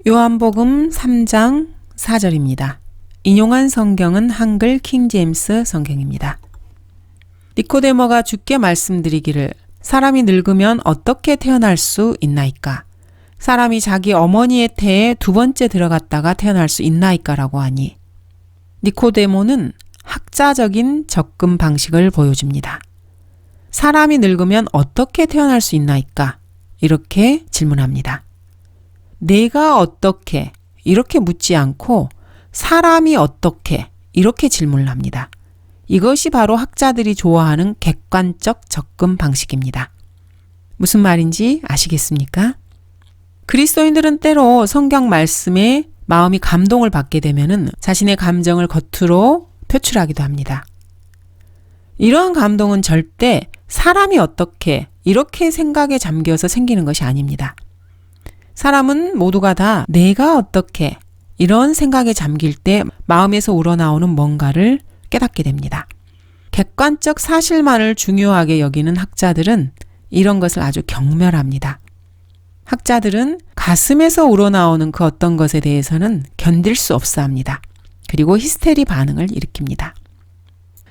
요한복음 3장 4절입니다. 인용한 성경은 한글 킹제임스 성경입니다. 니코데모가 주께 말씀드리기를 사람이 늙으면 어떻게 태어날 수 있나이까? 사람이 자기 어머니의 태에 두 번째 들어갔다가 태어날 수 있나이까? 라고 하니 니코데모는 학자적인 접근 방식을 보여줍니다. 사람이 늙으면 어떻게 태어날 수 있나이까? 이렇게 질문합니다. 내가 어떻게 이렇게 묻지 않고 사람이 어떻게 이렇게 질문을 합니다. 이것이 바로 학자들이 좋아하는 객관적 접근 방식입니다. 무슨 말인지 아시겠습니까? 그리스도인들은 때로 성경 말씀에 마음이 감동을 받게 되면은 자신의 감정을 겉으로 표출하기도 합니다. 이러한 감동은 절대 사람이 어떻게 이렇게 생각에 잠겨서 생기는 것이 아닙니다. 사람은 모두가 다 내가 어떻게 이런 생각에 잠길 때 마음에서 우러나오는 뭔가를 깨닫게 됩니다. 객관적 사실만을 중요하게 여기는 학자들은 이런 것을 아주 경멸합니다. 학자들은 가슴에서 우러나오는 그 어떤 것에 대해서는 견딜 수 없어 합니다. 그리고 히스테리 반응을 일으킵니다.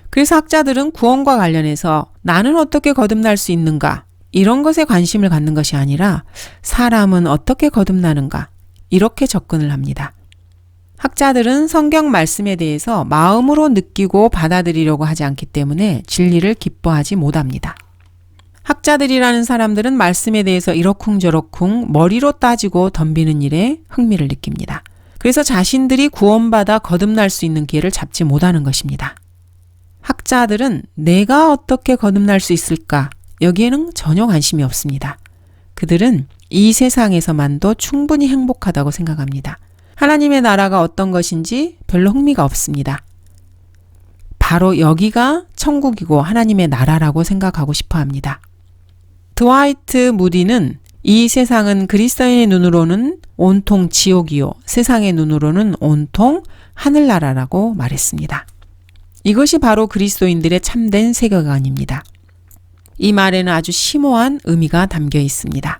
그래서 학자들은 구원과 관련해서 나는 어떻게 거듭날 수 있는가? 이런 것에 관심을 갖는 것이 아니라 사람은 어떻게 거듭나는가? 이렇게 접근을 합니다. 학자들은 성경 말씀에 대해서 마음으로 느끼고 받아들이려고 하지 않기 때문에 진리를 기뻐하지 못합니다. 학자들이라는 사람들은 말씀에 대해서 이러쿵저러쿵 머리로 따지고 덤비는 일에 흥미를 느낍니다. 그래서 자신들이 구원받아 거듭날 수 있는 기회를 잡지 못하는 것입니다. 학자들은 내가 어떻게 거듭날 수 있을까? 여기에는 전혀 관심이 없습니다. 그들은 이 세상에서만도 충분히 행복하다고 생각합니다. 하나님의 나라가 어떤 것인지 별로 흥미가 없습니다. 바로 여기가 천국이고 하나님의 나라라고 생각하고 싶어 합니다. 드와이트 무디는 이 세상은 그리스도인의 눈으로는 온통 지옥이요 세상의 눈으로는 온통 하늘나라라고 말했습니다. 이것이 바로 그리스도인들의 참된 세계관입니다. 이 말에는 아주 심오한 의미가 담겨 있습니다.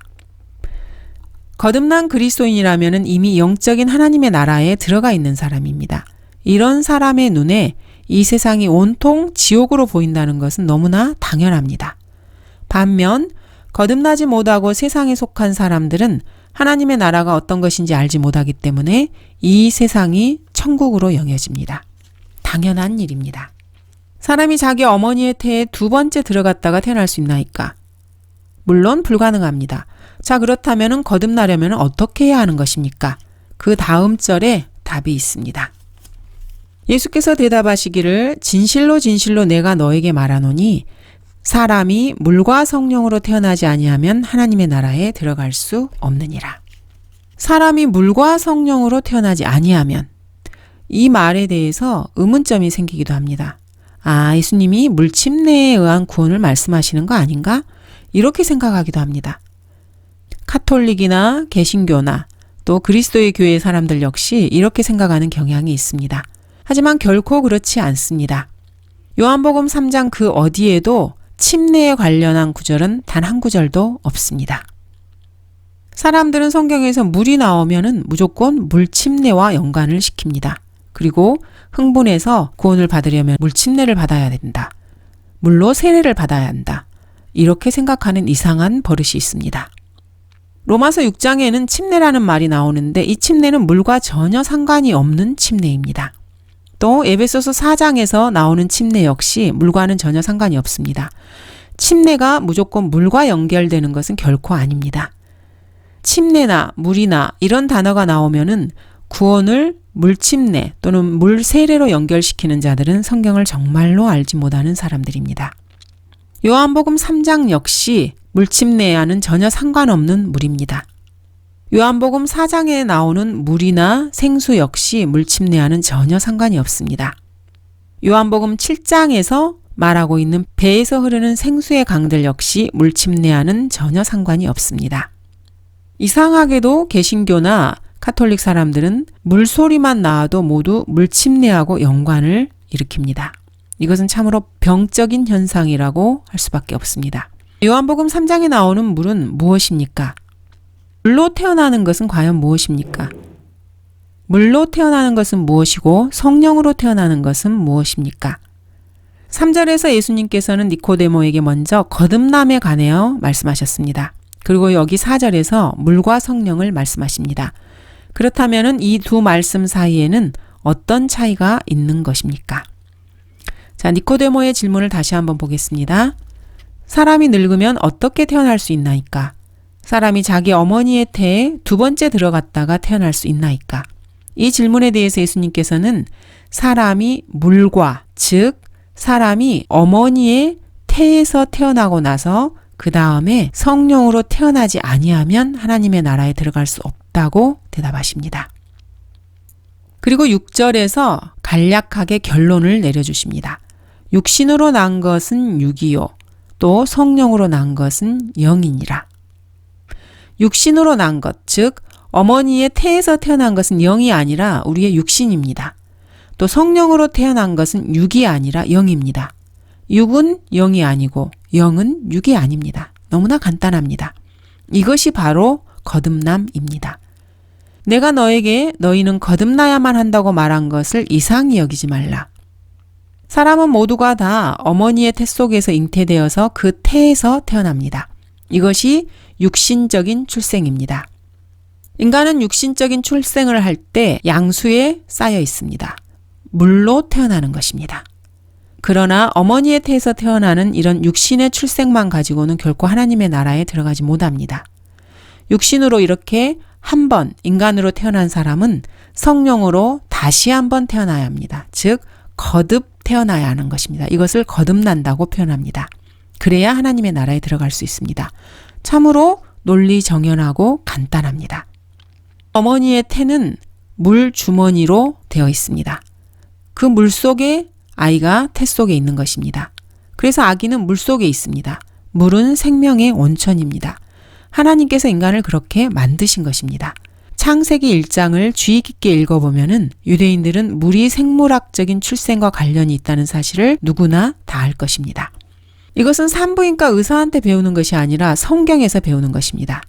거듭난 그리스도인이라면 이미 영적인 하나님의 나라에 들어가 있는 사람입니다. 이런 사람의 눈에 이 세상이 온통 지옥으로 보인다는 것은 너무나 당연합니다. 반면 거듭나지 못하고 세상에 속한 사람들은 하나님의 나라가 어떤 것인지 알지 못하기 때문에 이 세상이 천국으로 여겨집니다. 당연한 일입니다. 사람이 자기 어머니의 태에 두 번째 들어갔다가 태어날 수 있나이까? 물론 불가능합니다. 자, 그렇다면 거듭나려면 어떻게 해야 하는 것입니까? 그 다음 절에 답이 있습니다. 예수께서 대답하시기를 진실로 진실로 내가 너에게 말하노니 사람이 물과 성령으로 태어나지 아니하면 하나님의 나라에 들어갈 수 없느니라. 사람이 물과 성령으로 태어나지 아니하면 이 말에 대해서 의문점이 생기기도 합니다. 아, 예수님이 물침례에 의한 구원을 말씀하시는 거 아닌가? 이렇게 생각하기도 합니다. 카톨릭이나 개신교나 또 그리스도의 교회 사람들 역시 이렇게 생각하는 경향이 있습니다. 하지만 결코 그렇지 않습니다. 요한복음 3장 그 어디에도 침례에 관련한 구절은 단 한 구절도 없습니다. 사람들은 성경에서 물이 나오면은 무조건 물침례와 연관을 시킵니다. 그리고 흥분해서 구원을 받으려면 물침례를 받아야 된다. 물로 세례를 받아야 한다. 이렇게 생각하는 이상한 버릇이 있습니다. 로마서 6장에는 침례라는 말이 나오는데 이 침례는 물과 전혀 상관이 없는 침례입니다. 또 에베소서 4장에서 나오는 침례 역시 물과는 전혀 상관이 없습니다. 침례가 무조건 물과 연결되는 것은 결코 아닙니다. 침례나 물이나 이런 단어가 나오면은 구원을 물침례 또는 물세례로 연결시키는 자들은 성경을 정말로 알지 못하는 사람들입니다. 요한복음 3장 역시 물침례와는 전혀 상관없는 물입니다. 요한복음 4장에 나오는 물이나 생수 역시 물침례와는 전혀 상관이 없습니다. 요한복음 7장에서 말하고 있는 배에서 흐르는 생수의 강들 역시 물침례와는 전혀 상관이 없습니다. 이상하게도 개신교나 카톨릭 사람들은 물소리만 나와도 모두 물침례하고 연관을 일으킵니다. 이것은 참으로 병적인 현상이라고 할 수밖에 없습니다. 요한복음 3장에 나오는 물은 무엇입니까? 물로 태어나는 것은 과연 무엇입니까? 물로 태어나는 것은 무엇이고 성령으로 태어나는 것은 무엇입니까? 3절에서 예수님께서는 니코데모에게 먼저 거듭남에 관하여 말씀하셨습니다. 그리고 여기 4절에서 물과 성령을 말씀하십니다. 그렇다면 이 두 말씀 사이에는 어떤 차이가 있는 것입니까? 자, 니코데모의 질문을 다시 한번 보겠습니다. 사람이 늙으면 어떻게 태어날 수 있나이까? 사람이 자기 어머니의 태에 두 번째 들어갔다가 태어날 수 있나이까? 이 질문에 대해서 예수님께서는 사람이 물과, 즉 사람이 어머니의 태에서 태어나고 나서 그 다음에 성령으로 태어나지 아니하면 하나님의 나라에 들어갈 수 없다고 대답하십니다. 그리고 6절에서 간략하게 결론을 내려주십니다. 육신으로 난 것은 육이요 또 성령으로 난 것은 영이니라. 육신으로 난 것, 즉 어머니의 태에서 태어난 것은 영이 아니라 우리의 육신입니다. 또 성령으로 태어난 것은 육이 아니라 영입니다. 육은 영이 아니고 영은 육이 아닙니다. 너무나 간단합니다. 이것이 바로 거듭남입니다. 내가 너에게 너희는 거듭나야만 한다고 말한 것을 이상히 여기지 말라. 사람은 모두가 다 어머니의 태 속에서 잉태되어서 그 태에서 태어납니다. 이것이 육신적인 출생입니다. 인간은 육신적인 출생을 할 때 양수에 쌓여 있습니다. 물로 태어나는 것입니다. 그러나 어머니의 태에서 태어나는 이런 육신의 출생만 가지고는 결코 하나님의 나라에 들어가지 못합니다. 육신으로 이렇게 한 번 인간으로 태어난 사람은 성령으로 다시 한번 태어나야 합니다. 즉 거듭 태어나야 하는 것입니다. 이것을 거듭난다고 표현합니다. 그래야 하나님의 나라에 들어갈 수 있습니다. 참으로 논리 정연하고 간단합니다. 어머니의 태는 물 주머니로 되어 있습니다. 그 물 속에 아이가 태 속에 있는 것입니다. 그래서 아기는 물 속에 있습니다. 물은 생명의 원천입니다. 하나님께서 인간을 그렇게 만드신 것입니다. 창세기 1장을 주의 깊게 읽어보면 유대인들은 물이 생물학적인 출생과 관련이 있다는 사실을 누구나 다 알 것입니다. 이것은 산부인과 의사한테 배우는 것이 아니라 성경에서 배우는 것입니다.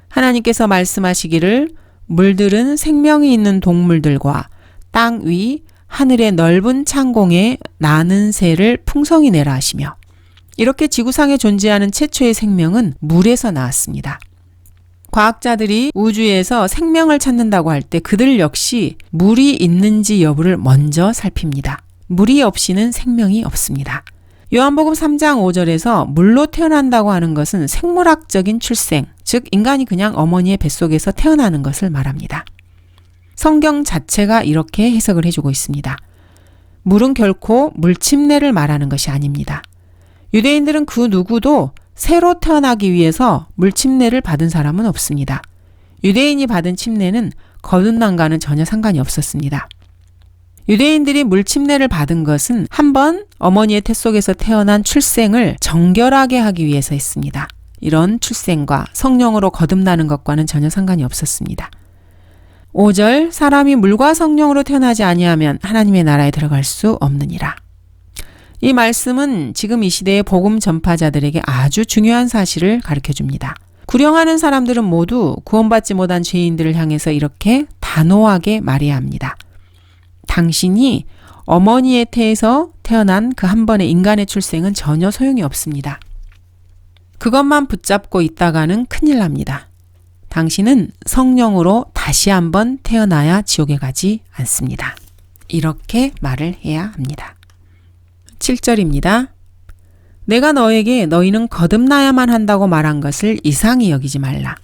하나님께서 말씀하시기를 물들은 생명이 있는 동물들과 땅 위 하늘의 넓은 창공에 나는 새를 풍성히 내라 하시며 이렇게 지구상에 존재하는 최초의 생명은 물에서 나왔습니다. 과학자들이 우주에서 생명을 찾는다고 할 때 그들 역시 물이 있는지 여부를 먼저 살핍니다. 물이 없이는 생명이 없습니다. 요한복음 3장 5절에서 물로 태어난다고 하는 것은 생물학적인 출생, 즉 인간이 그냥 어머니의 뱃속에서 태어나는 것을 말합니다. 성경 자체가 이렇게 해석을 해주고 있습니다. 물은 결코 물침례를 말하는 것이 아닙니다. 유대인들은 그 누구도 새로 태어나기 위해서 물침례를 받은 사람은 없습니다. 유대인이 받은 침례는 거듭남과는 전혀 상관이 없었습니다. 유대인들이 물침례를 받은 것은 한번 어머니의 태 속에서 태어난 출생을 정결하게 하기 위해서 했습니다. 이런 출생과 성령으로 거듭나는 것과는 전혀 상관이 없었습니다. 5절 사람이 물과 성령으로 태어나지 아니하면 하나님의 나라에 들어갈 수 없느니라. 이 말씀은 지금 이 시대의 복음 전파자들에게 아주 중요한 사실을 가르쳐줍니다. 구령하는 사람들은 모두 구원받지 못한 죄인들을 향해서 이렇게 단호하게 말해야 합니다. 당신이 어머니의 태에서 태어난 그 한 번의 인간의 출생은 전혀 소용이 없습니다. 그것만 붙잡고 있다가는 큰일 납니다. 당신은 성령으로 다시 한번 태어나야 지옥에 가지 않습니다. 이렇게 말을 해야 합니다. 7절입니다. 내가 너에게 너희는 거듭나야만 한다고 말한 것을 이상히 여기지 말라.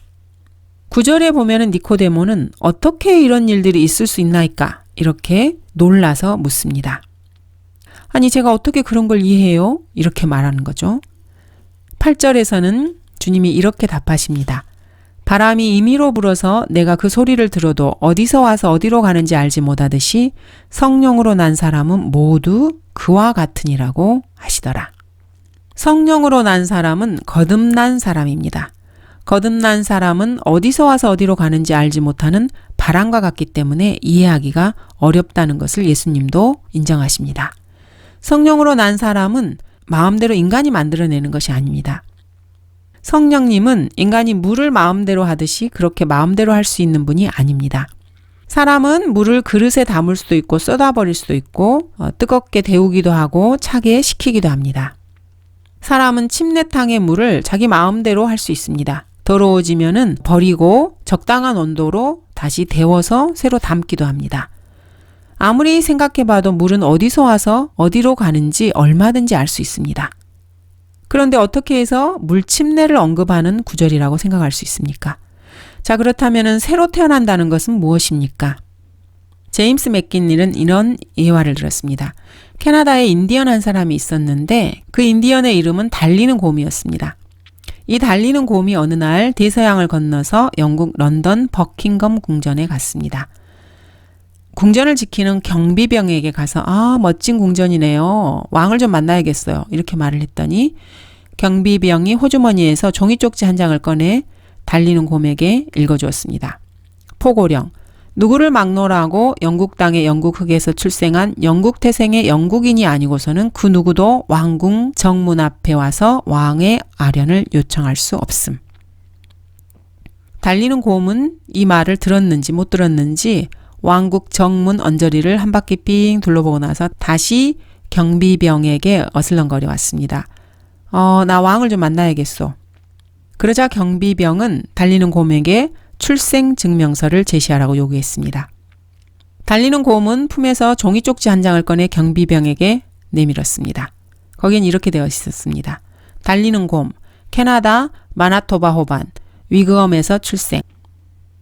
9절에 보면은 니코데모는 어떻게 이런 일들이 있을 수 있나이까? 이렇게 놀라서 묻습니다. 아니 제가 어떻게 그런 걸 이해해요? 이렇게 말하는 거죠. 8절에서는 주님이 이렇게 답하십니다. 바람이 임의로 불어서 내가 그 소리를 들어도 어디서 와서 어디로 가는지 알지 못하듯이 성령으로 난 사람은 모두 그와 같으니라고 하시더라. 성령으로 난 사람은 거듭난 사람입니다. 거듭난 사람은 어디서 와서 어디로 가는지 알지 못하는 바람과 같기 때문에 이해하기가 어렵다는 것을 예수님도 인정하십니다. 성령으로 난 사람은 마음대로 인간이 만들어내는 것이 아닙니다. 성령님은 인간이 물을 마음대로 하듯이 그렇게 마음대로 할 수 있는 분이 아닙니다. 사람은 물을 그릇에 담을 수도 있고 쏟아버릴 수도 있고 뜨겁게 데우기도 하고 차게 식히기도 합니다. 사람은 침례탕의 물을 자기 마음대로 할 수 있습니다. 더러워지면은 버리고 적당한 온도로 다시 데워서 새로 담기도 합니다. 아무리 생각해봐도 물은 어디서 와서 어디로 가는지 얼마든지 알 수 있습니다. 그런데 어떻게 해서 물 침례를 언급하는 구절이라고 생각할 수 있습니까? 자, 그렇다면 새로 태어난다는 것은 무엇입니까? 제임스 맥긴닐은 이런 예화를 들었습니다. 캐나다에 인디언 한 사람이 있었는데 그 인디언의 이름은 달리는 곰이었습니다. 이 달리는 곰이 어느 날 대서양을 건너서 영국 런던 버킹엄 궁전에 갔습니다. 궁전을 지키는 경비병에게 가서 멋진 궁전이네요. 왕을 좀 만나야겠어요. 이렇게 말을 했더니 경비병이 호주머니에서 종이 쪽지 한 장을 꺼내 달리는 곰에게 읽어주었습니다. 포고령, 누구를 막노라고 영국 땅의 영국 흙에서 출생한 영국 태생의 영국인이 아니고서는 그 누구도 왕궁 정문 앞에 와서 왕의 아련을 요청할 수 없음. 달리는 곰은 이 말을 들었는지 못 들었는지 왕국 정문 언저리를 한 바퀴 삥 둘러보고 나서 다시 경비병에게 어슬렁거려 왔습니다. 나 왕을 좀 만나야겠소. 그러자 경비병은 달리는 곰에게 출생증명서를 제시하라고 요구했습니다. 달리는 곰은 품에서 종이 쪽지 한 장을 꺼내 경비병에게 내밀었습니다. 거긴 이렇게 되어 있었습니다. 달리는 곰, 캐나다 마나토바 호반, 위그엄에서 출생.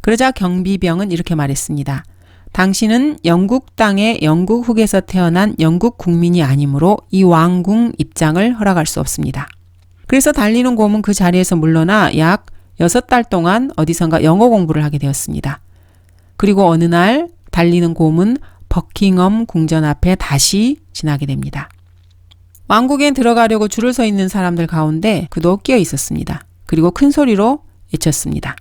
그러자 경비병은 이렇게 말했습니다. 당신은 영국 땅의 영국 흙에서 태어난 영국 국민이 아니므로 이 왕궁 입장을 허락할 수 없습니다. 그래서 달리는 곰은 그 자리에서 물러나 약 6달 동안 어디선가 영어 공부를 하게 되었습니다. 그리고 어느 날 달리는 곰은 버킹엄 궁전 앞에 다시 지나게 됩니다. 왕국에 들어가려고 줄을 서 있는 사람들 가운데 그도 끼어 있었습니다. 그리고 큰 소리로 외쳤습니다.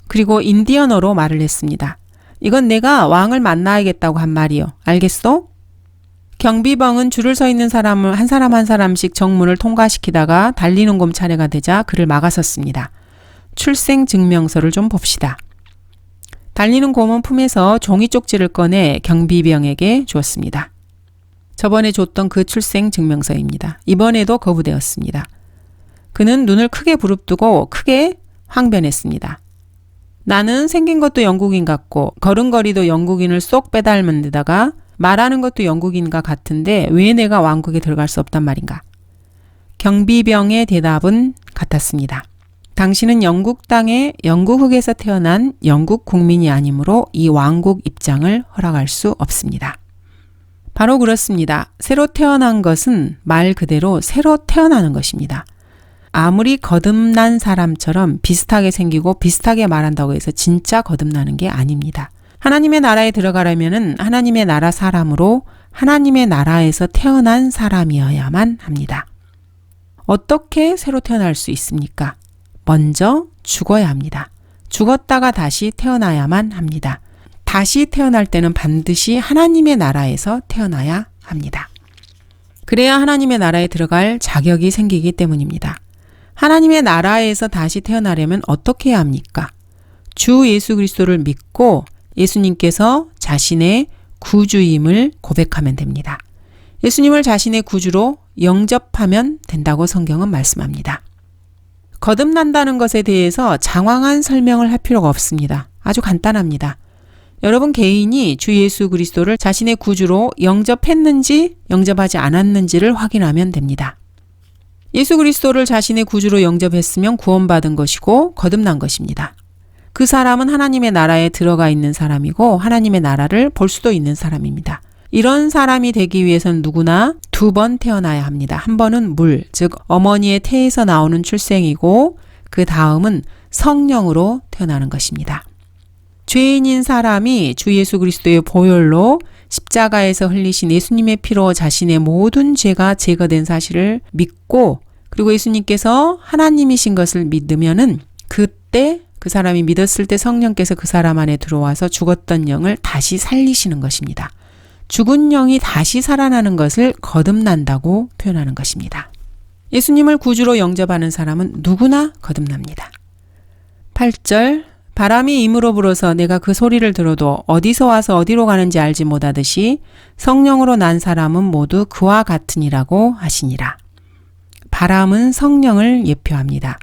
그리고 인디언어로 말을 했습니다. 이건 내가 왕을 만나야겠다고 한 말이요. 알겠소? 경비병은 줄을 서 있는 사람을 한 사람씩 정문을 통과시키다가 달리는 곰 차례가 되자 그를 막아섰습니다. 출생증명서를 좀 봅시다. 달리는 곰은 품에서 종이 쪽지를 꺼내 경비병에게 주었습니다. 저번에 줬던 그 출생증명서입니다. 이번에도 거부되었습니다. 그는 눈을 크게 부릅뜨고 크게 항변했습니다. 나는 생긴 것도 영국인 같고 걸음걸이도 영국인을 쏙 빼닮은 데다가 말하는 것도 영국인과 같은데 왜 내가 왕국에 들어갈 수 없단 말인가? 경비병의 대답은 같았습니다. 당신은 영국 땅의 영국 흙에서 태어난 영국 국민이 아니므로 이 왕국 입장을 허락할 수 없습니다. 바로 그렇습니다. 새로 태어난 것은 말 그대로 새로 태어나는 것입니다. 아무리 거듭난 사람처럼 비슷하게 생기고 비슷하게 말한다고 해서 진짜 거듭나는 게 아닙니다. 하나님의 나라에 들어가려면 하나님의 나라 사람으로 하나님의 나라에서 태어난 사람이어야만 합니다. 어떻게 새로 태어날 수 있습니까? 먼저 죽어야 합니다. 죽었다가 다시 태어나야만 합니다. 다시 태어날 때는 반드시 하나님의 나라에서 태어나야 합니다. 그래야 하나님의 나라에 들어갈 자격이 생기기 때문입니다. 하나님의 나라에서 다시 태어나려면 어떻게 해야 합니까? 주 예수 그리스도를 믿고 예수님께서 자신의 구주임을 고백하면 됩니다. 예수님을 자신의 구주로 영접하면 된다고 성경은 말씀합니다. 거듭난다는 것에 대해서 장황한 설명을 할 필요가 없습니다. 아주 간단합니다. 여러분 개인이 주 예수 그리스도를 자신의 구주로 영접했는지 영접하지 않았는지를 확인하면 됩니다. 예수 그리스도를 자신의 구주로 영접했으면 구원받은 것이고 거듭난 것입니다. 그 사람은 하나님의 나라에 들어가 있는 사람이고 하나님의 나라를 볼 수도 있는 사람입니다. 이런 사람이 되기 위해서는 누구나 2번 태어나야 합니다. 한 번은 물, 즉 어머니의 태에서 나오는 출생이고 그 다음은 성령으로 태어나는 것입니다. 죄인인 사람이 주 예수 그리스도의 보혈로 십자가에서 흘리신 예수님의 피로 자신의 모든 죄가 제거된 사실을 믿고 그리고 예수님께서 하나님이신 것을 믿으면은 그때 그 사람이 믿었을 때 성령께서 그 사람 안에 들어와서 죽었던 영을 다시 살리시는 것입니다. 죽은 영이 다시 살아나는 것을 거듭난다고 표현하는 것입니다. 예수님을 구주로 영접하는 사람은 누구나 거듭납니다. 8절 바람이 임으로 불어서 내가 그 소리를 들어도 어디서 와서 어디로 가는지 알지 못하듯이 성령으로 난 사람은 모두 그와 같으니라고 하시니라. 바람은 성령을 예표합니다.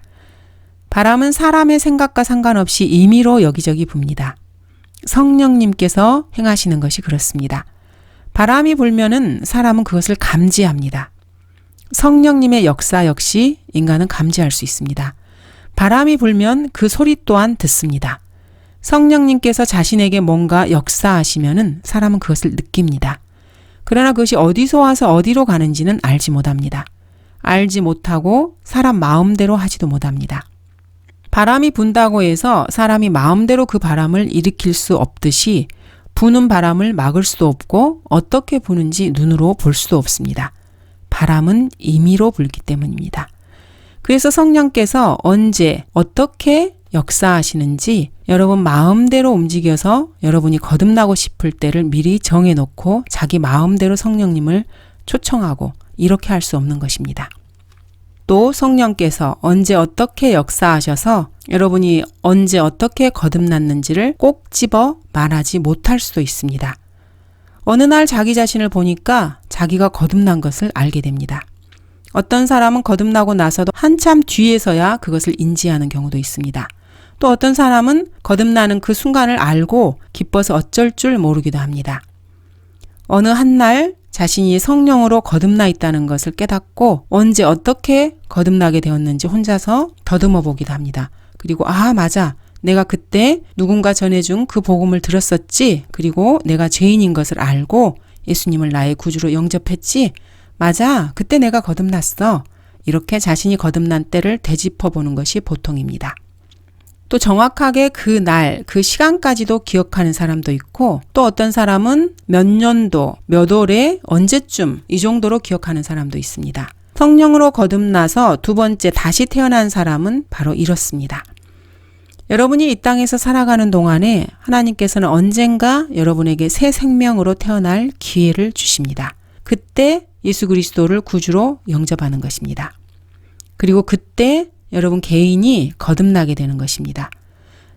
바람은 사람의 생각과 상관없이 임의로 여기저기 붑니다. 성령님께서 행하시는 것이 그렇습니다. 바람이 불면은 사람은 그것을 감지합니다. 성령님의 역사 역시 인간은 감지할 수 있습니다. 바람이 불면 그 소리 또한 듣습니다. 성령님께서 자신에게 뭔가 역사하시면은 사람은 그것을 느낍니다. 그러나 그것이 어디서 와서 어디로 가는지는 알지 못합니다. 알지 못하고 사람 마음대로 하지도 못합니다. 바람이 분다고 해서 사람이 마음대로 그 바람을 일으킬 수 없듯이 부는 바람을 막을 수도 없고 어떻게 부는지 눈으로 볼 수도 없습니다. 바람은 임의로 불기 때문입니다. 그래서 성령께서 언제 어떻게 역사하시는지 여러분 마음대로 움직여서 여러분이 거듭나고 싶을 때를 미리 정해놓고 자기 마음대로 성령님을 초청하고 이렇게 할 수 없는 것입니다. 또 성령께서 언제 어떻게 역사하셔서 여러분이 언제 어떻게 거듭났는지를 꼭 집어 말하지 못할 수도 있습니다. 어느 날 자기 자신을 보니까 자기가 거듭난 것을 알게 됩니다. 어떤 사람은 거듭나고 나서도 한참 뒤에서야 그것을 인지하는 경우도 있습니다. 또 어떤 사람은 거듭나는 그 순간을 알고 기뻐서 어쩔 줄 모르기도 합니다. 어느 한날 자신이 성령으로 거듭나 있다는 것을 깨닫고 언제 어떻게 거듭나게 되었는지 혼자서 더듬어 보기도 합니다. 그리고 맞아. 내가 그때 누군가 전해준 그 복음을 들었었지. 그리고 내가 죄인인 것을 알고 예수님을 나의 구주로 영접했지. 맞아. 그때 내가 거듭났어. 이렇게 자신이 거듭난 때를 되짚어 보는 것이 보통입니다. 또 정확하게 그 날, 그 시간까지도 기억하는 사람도 있고 또 어떤 사람은 몇 년도, 몇 월에 언제쯤 이 정도로 기억하는 사람도 있습니다. 성령으로 거듭나서 두 번째 다시 태어난 사람은 바로 이렇습니다. 여러분이 이 땅에서 살아가는 동안에 하나님께서는 언젠가 여러분에게 새 생명으로 태어날 기회를 주십니다. 그때 예수 그리스도를 구주로 영접하는 것입니다. 그리고 그때 여러분 개인이 거듭나게 되는 것입니다.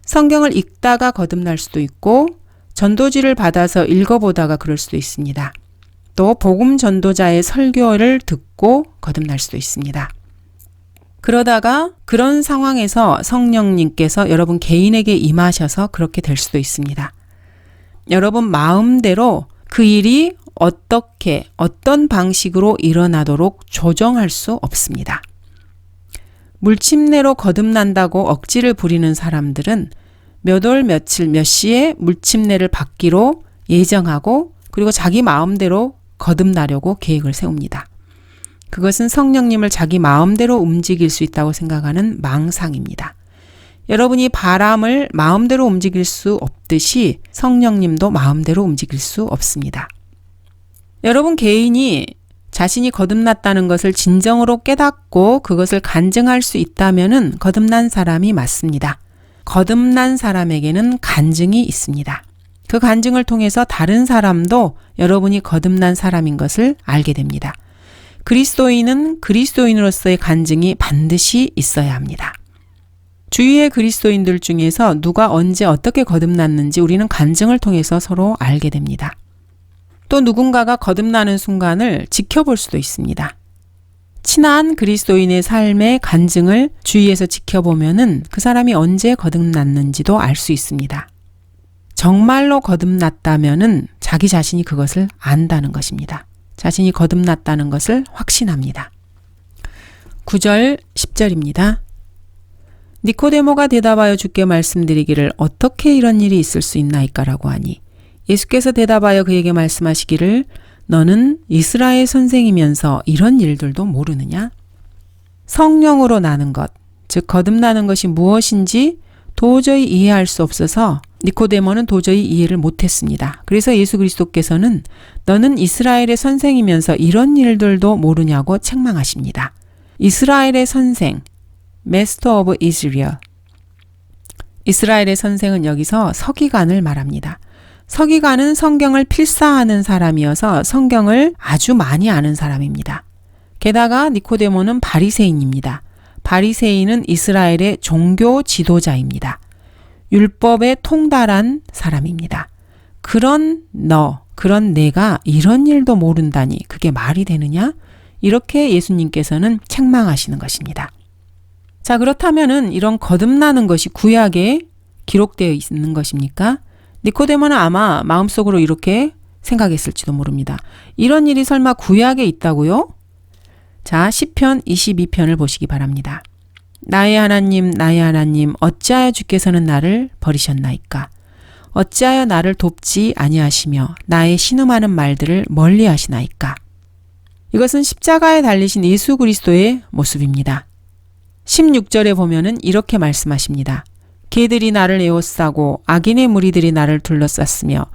성경을 읽다가 거듭날 수도 있고 전도지를 받아서 읽어보다가 그럴 수도 있습니다. 또 복음 전도자의 설교를 듣고 거듭날 수도 있습니다. 그러다가 그런 상황에서 성령님께서 여러분 개인에게 임하셔서 그렇게 될 수도 있습니다. 여러분 마음대로 그 일이 어떻게 어떤 방식으로 일어나도록 조정할 수 없습니다. 물침내로 거듭난다고 억지를 부리는 사람들은 몇 월 며칠 몇 시에 물침내를 받기로 예정하고 그리고 자기 마음대로 거듭나려고 계획을 세웁니다. 그것은 성령님을 자기 마음대로 움직일 수 있다고 생각하는 망상입니다. 여러분이 바람을 마음대로 움직일 수 없듯이 성령님도 마음대로 움직일 수 없습니다. 여러분 개인이 자신이 거듭났다는 것을 진정으로 깨닫고 그것을 간증할 수 있다면은 거듭난 사람이 맞습니다. 거듭난 사람에게는 간증이 있습니다. 그 간증을 통해서 다른 사람도 여러분이 거듭난 사람인 것을 알게 됩니다. 그리스도인은 그리스도인으로서의 간증이 반드시 있어야 합니다. 주위의 그리스도인들 중에서 누가 언제 어떻게 거듭났는지 우리는 간증을 통해서 서로 알게 됩니다. 또 누군가가 거듭나는 순간을 지켜볼 수도 있습니다. 친한 그리스도인의 삶의 간증을 주위에서 지켜보면은 그 사람이 언제 거듭났는지도 알 수 있습니다. 정말로 거듭났다면은 자기 자신이 그것을 안다는 것입니다. 자신이 거듭났다는 것을 확신합니다. 9절, 10절입니다. 니코데모가 대답하여 주께 말씀드리기를 어떻게 이런 일이 있을 수 있나이까라고 하니 예수께서 대답하여 그에게 말씀하시기를 너는 이스라엘 선생이면서 이런 일들도 모르느냐? 성령으로 나는 것, 즉 거듭나는 것이 무엇인지 도저히 이해할 수 없어서 니코데모는 도저히 이해를 못했습니다. 그래서 예수 그리스도께서는 너는 이스라엘의 선생이면서 이런 일들도 모르냐고 책망하십니다. 이스라엘의 선생, Master of Israel. 이스라엘의 선생은 여기서 서기관을 말합니다. 서기관은 성경을 필사하는 사람이어서 성경을 아주 많이 아는 사람입니다. 게다가 니코데모는 바리새인입니다. 바리새인은 이스라엘의 종교 지도자입니다. 율법에 통달한 사람입니다. 그런 내가 이런 일도 모른다니 그게 말이 되느냐? 이렇게 예수님께서는 책망하시는 것입니다. 자, 그렇다면은 이런 거듭나는 것이 구약에 기록되어 있는 것입니까? 니코데모는 아마 마음속으로 이렇게 생각했을지도 모릅니다. 이런 일이 설마 구약에 있다고요? 자, 시편 22편을 보시기 바랍니다. 나의 하나님, 어찌하여 주께서는 나를 버리셨나이까? 어찌하여 나를 돕지 아니하시며 나의 신음하는 말들을 멀리 하시나이까? 이것은 십자가에 달리신 예수 그리스도의 모습입니다. 16절에 보면은 이렇게 말씀하십니다. 개들이 나를 에워싸고 악인의 무리들이 나를 둘러쌌으며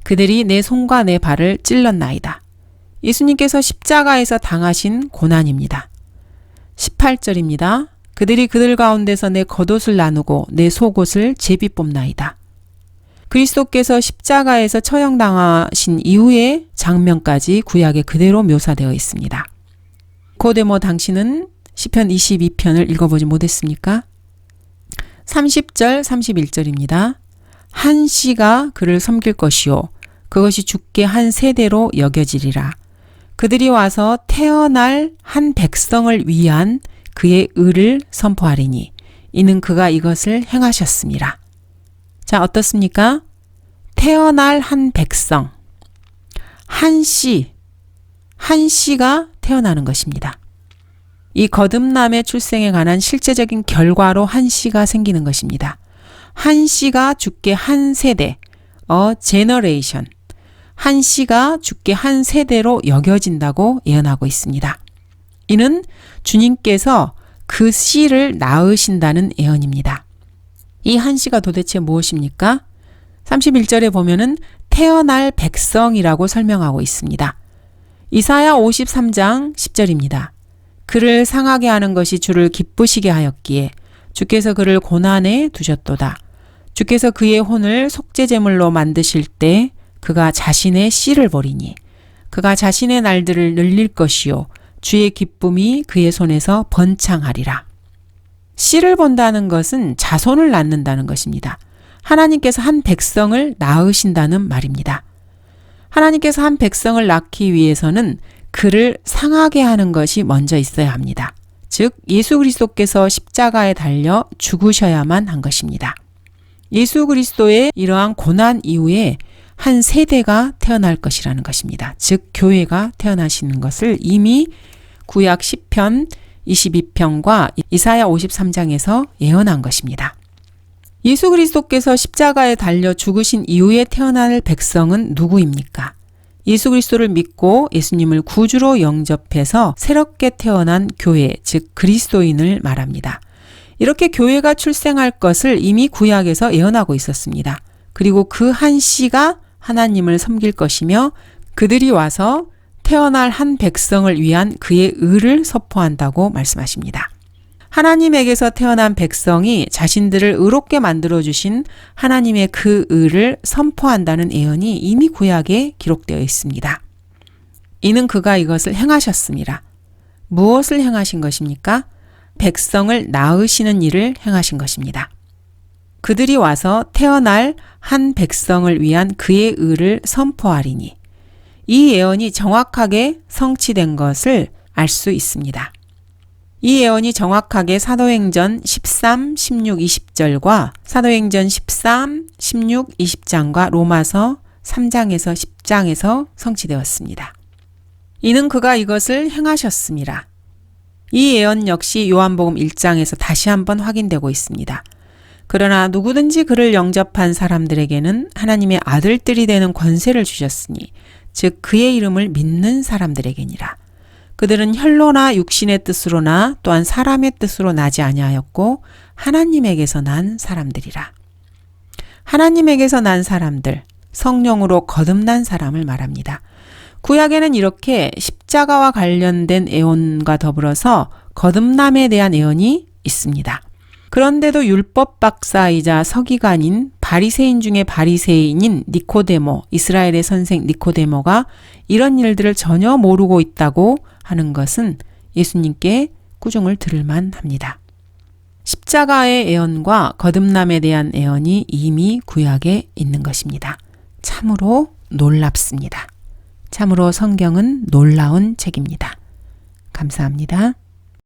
그들이 내 손과 내 발을 찔렀나이다. 예수님께서 십자가에서 당하신 고난입니다. 18절입니다. 그들이 그들 가운데서 내 겉옷을 나누고 내 속옷을 제비 뽑나이다. 그리스도께서 십자가에서 처형당하신 이후의 장면까지 구약에 그대로 묘사되어 있습니다. 니코데모 당신은 시편 22편을 읽어보지 못했습니까? 30절, 31절입니다. 한 씨가 그를 섬길 것이요 그것이 주께 한 세대로 여겨지리라. 그들이 와서 태어날 한 백성을 위한 그의 의를 선포하리니 이는 그가 이것을 행하셨습니다. 자, 어떻습니까? 태어날 한 백성, 한 씨가 태어나는 것입니다. 이 거듭남의 출생에 관한 실제적인 결과로 한 씨가 생기는 것입니다. 한 씨가 주께 한 세대, generation, 한 씨가 주께 한 세대로 여겨진다고 예언하고 있습니다. 이는 주님께서 그 씨를 낳으신다는 예언입니다. 이 한 씨가 도대체 무엇입니까? 31절에 보면은 태어날 백성이라고 설명하고 있습니다. 이사야 53장 10절입니다. 그를 상하게 하는 것이 주를 기쁘시게 하였기에 주께서 그를 고난에 두셨도다. 주께서 그의 혼을 속죄제물로 만드실 때 그가 자신의 씨를 버리니 그가 자신의 날들을 늘릴 것이요 주의 기쁨이 그의 손에서 번창하리라. 씨를 본다는 것은 자손을 낳는다는 것입니다. 하나님께서 한 백성을 낳으신다는 말입니다. 하나님께서 한 백성을 낳기 위해서는 그를 상하게 하는 것이 먼저 있어야 합니다. 즉 예수 그리스도께서 십자가에 달려 죽으셔야만 한 것입니다. 예수 그리스도의 이러한 고난 이후에 한 세대가 태어날 것이라는 것입니다. 즉 교회가 태어나시는 것을 이미 구약 10편, 22편과 이사야 53장에서 예언한 것입니다. 예수 그리스도께서 십자가에 달려 죽으신 이후에 태어날 백성은 누구입니까? 예수 그리스도를 믿고 예수님을 구주로 영접해서 새롭게 태어난 교회, 즉 그리스도인을 말합니다. 이렇게 교회가 출생할 것을 이미 구약에서 예언하고 있었습니다. 그리고 그 한 씨가 하나님을 섬길 것이며 그들이 와서 태어날 한 백성을 위한 그의 의를 선포한다고 말씀하십니다. 하나님에게서 태어난 백성이 자신들을 의롭게 만들어주신 하나님의 그 의를 선포한다는 예언이 이미 구약에 기록되어 있습니다. 이는 그가 이것을 행하셨습니다. 무엇을 행하신 것입니까? 백성을 낳으시는 일을 행하신 것입니다. 그들이 와서 태어날 한 백성을 위한 그의 의를 선포하리니 이 예언이 정확하게 성취된 것을 알 수 있습니다. 이 예언이 정확하게 사도행전 13, 16, 20절과 사도행전 13, 16, 20장과 로마서 3장에서 10장에서 성취되었습니다. 이는 그가 이것을 행하셨습니다. 이 예언 역시 요한복음 1장에서 다시 한번 확인되고 있습니다. 그러나 누구든지 그를 영접한 사람들에게는 하나님의 아들들이 되는 권세를 주셨으니 즉 그의 이름을 믿는 사람들에게니라. 그들은 혈로나 육신의 뜻으로나 또한 사람의 뜻으로 나지 아니하였고 하나님에게서 난 사람들이라. 하나님에게서 난 사람들, 성령으로 거듭난 사람을 말합니다. 구약에는 이렇게 십자가와 관련된 예언과 더불어서 거듭남에 대한 예언이 있습니다. 그런데도 율법 박사이자 서기관인 바리새인 중에 바리새인인 니코데모, 이스라엘의 선생 니코데모가 이런 일들을 전혀 모르고 있다고 하는 것은 예수님께 꾸중을 들을만 합니다. 십자가의 애언과 거듭남에 대한 애언이 이미 구약에 있는 것입니다. 참으로 놀랍습니다. 참으로 성경은 놀라운 책입니다. 감사합니다.